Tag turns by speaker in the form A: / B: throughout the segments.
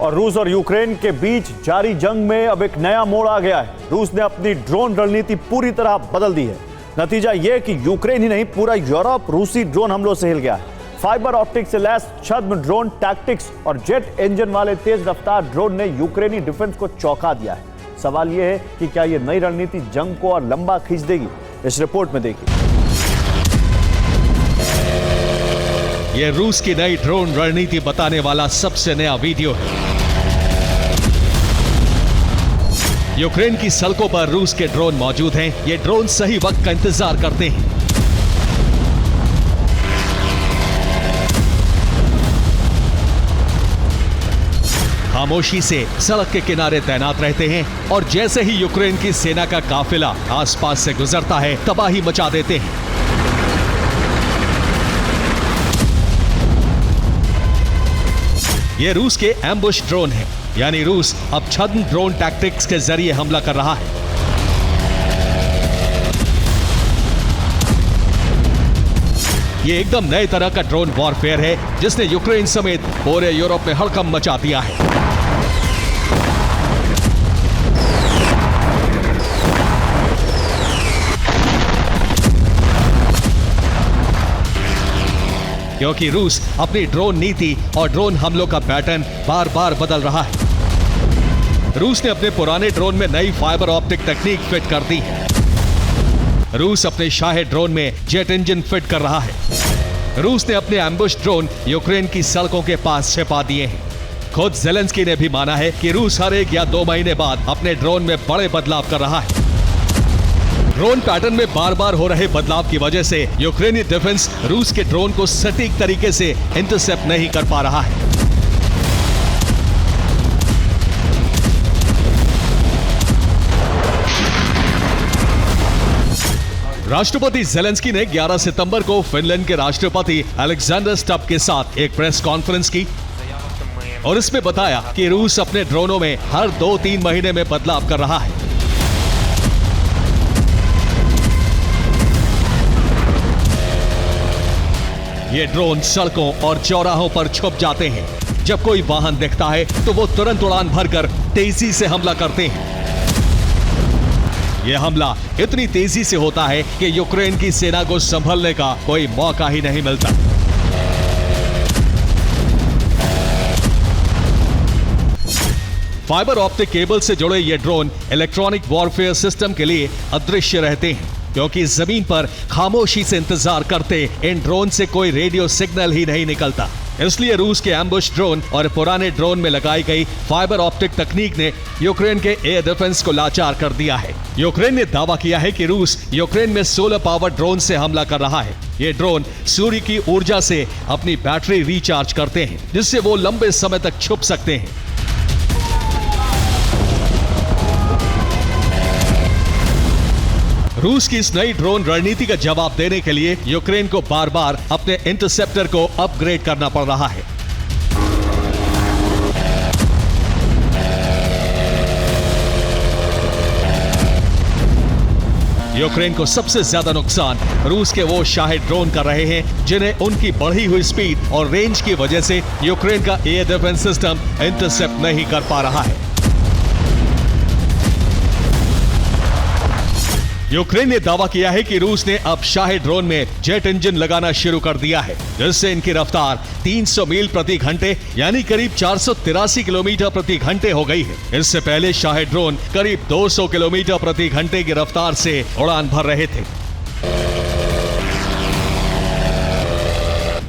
A: और रूस और यूक्रेन के बीच जारी जंग में अब एक नया मोड़ आ गया है। रूस ने अपनी ड्रोन रणनीति पूरी तरह बदल दी है। नतीजा यह कि यूक्रेन ही नहीं, पूरा यूरोप रूसी ड्रोन हमलों से हिल गया है। फाइबर ऑप्टिक से लैस छद्म ड्रोन टैक्टिक्स और जेट इंजन वाले तेज रफ्तार ड्रोन ने यूक्रेनी डिफेंस को चौंका दिया है। सवाल यह है कि क्या यह नई रणनीति जंग को और लंबा खींच देगी? इस रिपोर्ट में देखिए।
B: यह रूस की नई ड्रोन रणनीति बताने वाला सबसे नया वीडियो है। यूक्रेन की सड़कों पर रूस के ड्रोन मौजूद हैं। ये ड्रोन सही वक्त का इंतजार करते हैं। खामोशी से सड़क के किनारे तैनात रहते हैं और जैसे ही यूक्रेन की सेना का काफिला आसपास से गुजरता है, तबाही मचा देते हैं। ये रूस के एम्बुश ड्रोन है, यानी रूस अब छद्म ड्रोन टैक्टिक्स के जरिए हमला कर रहा है। ये एकदम नए तरह का ड्रोन वॉरफेयर है जिसने यूक्रेन समेत पूरे यूरोप में हड़कंप मचा दिया है। क्योंकि रूस अपनी ड्रोन नीति और ड्रोन हमलों का पैटर्न बार बार बदल रहा है। रूस ने अपने पुराने ड्रोन में नई फाइबर ऑप्टिक तकनीक फिट कर दी है। रूस अपने शाही ड्रोन में जेट इंजन फिट कर रहा है। रूस ने अपने एम्बुश ड्रोन यूक्रेन की सड़कों के पास छिपा दिए हैं। खुद ज़ेलेंस्की ने भी माना है कि रूस हर 1 या 2 महीने बाद अपने ड्रोन में बड़े बदलाव कर रहा है। ड्रोन पैटर्न में बार बार हो रहे बदलाव की वजह से यूक्रेनी डिफेंस रूस के ड्रोन को सटीक तरीके से इंटरसेप्ट नहीं कर पा रहा है। राष्ट्रपति ज़ेलेंस्की ने 11 सितंबर को फिनलैंड के राष्ट्रपति अलेक्जेंडर स्टब के साथ एक प्रेस कॉन्फ्रेंस की और इसमें बताया कि रूस अपने ड्रोनों में हर 2-3 महीने में बदलाव कर रहा है। ये ड्रोन सड़कों और चौराहों पर छुप जाते हैं। जब कोई वाहन दिखता है तो वो तुरंत उड़ान भरकर तेजी से हमला करते हैं। यह हमला इतनी तेजी से होता है कि यूक्रेन की सेना को संभलने का कोई मौका ही नहीं मिलता। फाइबर ऑप्टिक केबल से जुड़े ये ड्रोन इलेक्ट्रॉनिक वॉरफेयर सिस्टम के लिए अदृश्य रहते हैं, क्योंकि जमीन पर खामोशी से इंतजार करते इन ड्रोन से कोई रेडियो सिग्नल ही नहीं निकलता। इसलिए रूस के एम्बुश ड्रोन और पुराने ड्रोन में लगाई गई फाइबर ऑप्टिक तकनीक ने यूक्रेन के एयर डिफेंस को लाचार कर दिया है। यूक्रेन ने दावा किया है कि रूस यूक्रेन में सोलर पावर ड्रोन से हमला कर रहा है। ये ड्रोन सूर्य की ऊर्जा से अपनी बैटरी रिचार्ज करते हैं, जिससे वो लंबे समय तक छुप सकते हैं। रूस की इस नई ड्रोन रणनीति का जवाब देने के लिए यूक्रेन को बार बार अपने इंटरसेप्टर को अपग्रेड करना पड़ रहा है। यूक्रेन को सबसे ज्यादा नुकसान रूस के वो शाही ड्रोन कर रहे हैं जिन्हें उनकी बढ़ी हुई स्पीड और रेंज की वजह से यूक्रेन का एयर डिफेंस सिस्टम इंटरसेप्ट नहीं कर पा रहा है। यूक्रेन ने दावा किया है कि रूस ने अब शाही ड्रोन में जेट इंजन लगाना शुरू कर दिया है, जिससे इनकी रफ्तार 300 मील प्रति घंटे यानी करीब 483 किलोमीटर प्रति घंटे हो गई है। इससे पहले शाही ड्रोन करीब 200 किलोमीटर प्रति घंटे की रफ्तार से उड़ान भर रहे थे।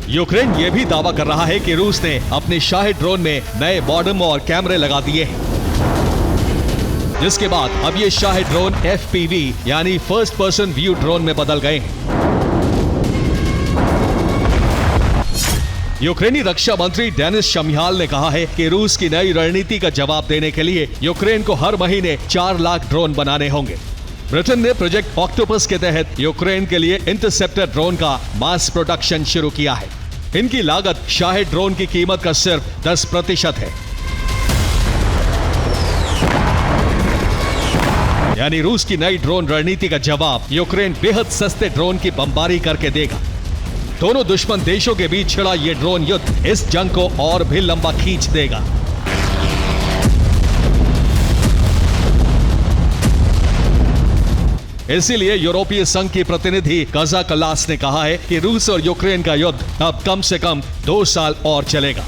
B: यूक्रेन यह भी दावा कर रहा है कि रूस ने अपने शाही ड्रोन में नए मॉडम और कैमरे लगा दिए हैं, जिसके बाद अब ये शाही ड्रोन FPV यानी फर्स्ट पर्सन व्यू ड्रोन में बदल गए हैं। यूक्रेनी रक्षा मंत्री डेनिस शम्याल ने कहा है कि रूस की नई रणनीति का जवाब देने के लिए यूक्रेन को हर महीने 4 लाख ड्रोन बनाने होंगे। ब्रिटेन ने प्रोजेक्ट ऑक्टोपस के तहत यूक्रेन के लिए इंटरसेप्टर ड्रोन का मास प्रोडक्शन शुरू किया है। इनकी लागत शाही ड्रोन की कीमत का सिर्फ 10% है। यानी रूस की नई ड्रोन रणनीति का जवाब यूक्रेन बेहद सस्ते ड्रोन की बमबारी करके देगा। दोनों दुश्मन देशों के बीच छिड़ा ये ड्रोन युद्ध इस जंग को और भी लंबा खींच देगा। इसीलिए यूरोपीय संघ की प्रतिनिधि काजा कलास ने कहा है कि रूस और यूक्रेन का युद्ध अब कम से कम 2 साल और चलेगा।